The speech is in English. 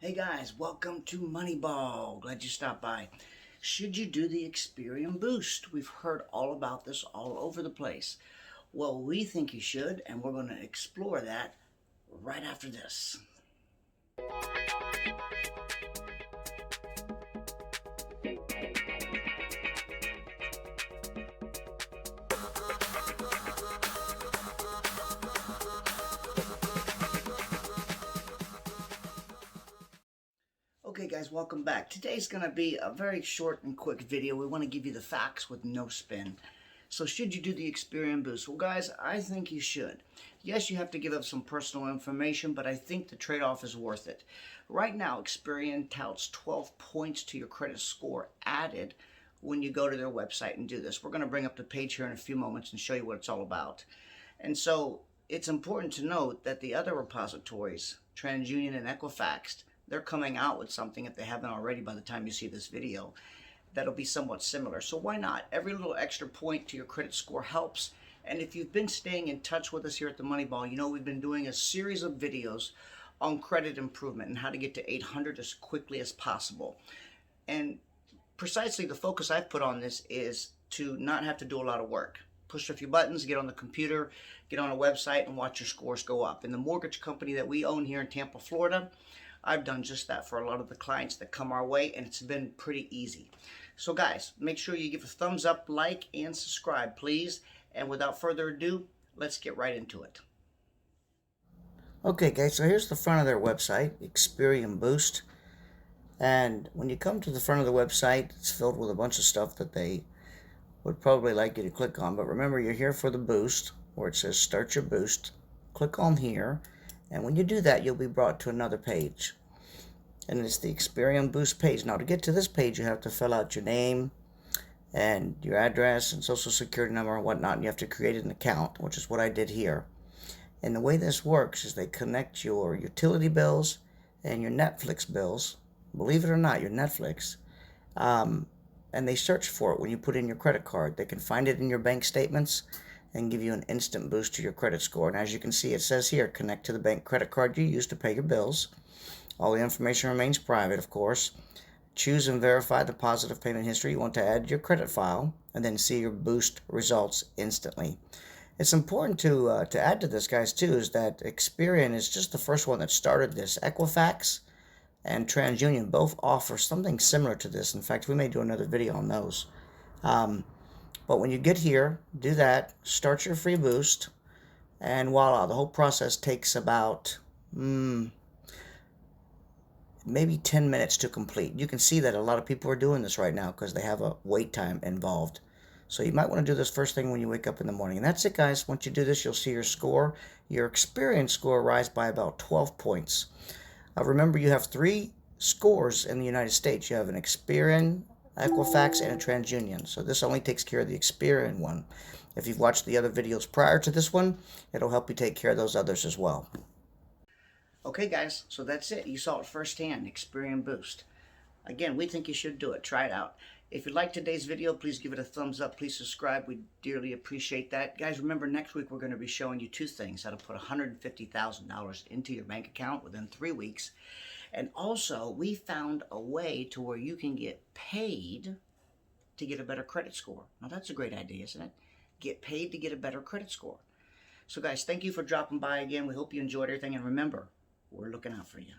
Hey guys, welcome to Moneyball. Glad you stopped by. Should you do the Experian Boost? We've heard all about this all over the place. Well, we think you should, and we're going to explore that right after this. Okay guys, welcome back. Today's going to be a very short and quick video. We want to give you the facts with no spin. So should you do the Experian Boost? Well guys, I think you should. Yes, you have to give up some personal information, but I think the trade-off is worth it. Right now, Experian touts 12 points to your credit score added when you go to their website and do this. We're going to bring up the page here in a few moments and show you what it's all about. And so it's important to note that the other repositories, TransUnion and Equifax, they're coming out with something, if they haven't already by the time you see this video, that'll be somewhat similar. So why not? Every little extra point to your credit score helps. And if you've been staying in touch with us here at the Moneyball, you know we've been doing a series of videos on credit improvement and how to get to 800 as quickly as possible. And precisely the focus I've put on this is to not have to do a lot of work. Push a few buttons, get on the computer, get on a website, and watch your scores go up. In the mortgage company that we own here in Tampa, Florida, I've done just that for a lot of the clients that come our way, and it's been pretty easy. So guys, make sure you give a thumbs up, like, and subscribe, please. And without further ado, let's get right into it. Okay guys, so here's the front of their website, Experian Boost. And when you come to the front of the website, it's filled with a bunch of stuff that they would probably like you to click on. But remember, you're here for the boost, where it says Start Your Boost. Click on here. And when you do that, you'll be brought to another page. And it's the Experian Boost page. Now, to get to this page, you have to fill out your name and your address and social security number and whatnot. And you have to create an account, which is what I did here. And the way this works is they connect your utility bills and your Netflix bills. Believe it or not, your Netflix. And they search for it when you put in your credit card. They can find it in your bank statements and give you an instant boost to your credit score. And as you can see, it says here, connect to the bank credit card you use to pay your bills. All the information remains private, of course. Choose and verify the positive payment history you want to add to your credit file, and then see your boost results instantly. It's important to add to this, guys, too, is that Experian is just the first one that started this. Equifax and TransUnion both offer something similar to this. In fact, we may do another video on those. But when you get here, do that, start your free boost, and voila, the whole process takes about maybe 10 minutes to complete. You can see that a lot of people are doing this right now because they have a wait time involved. So you might want to do this first thing when you wake up in the morning. And that's it, guys. Once you do this, you'll see your score. Your Experian score rise by about 12 points. Remember, you have 3 scores in the United States. You have an Experian, Equifax, and a TransUnion. So this only takes care of the Experian one. If you've watched the other videos prior to this one, it'll help you take care of those others as well. Okay guys, so that's it. You saw it firsthand, Experian Boost. Again, we think you should do it. Try it out. If you liked today's video, please give it a thumbs up. Please subscribe. We dearly appreciate that. Guys, remember, next week we're going to be showing you 2 things. How to put $150,000 into your bank account within 3 weeks. And also, we found a way to where you can get paid to get a better credit score. Now, that's a great idea, isn't it? Get paid to get a better credit score. So, guys, thank you for dropping by again. We hope you enjoyed everything. And remember, we're looking out for you.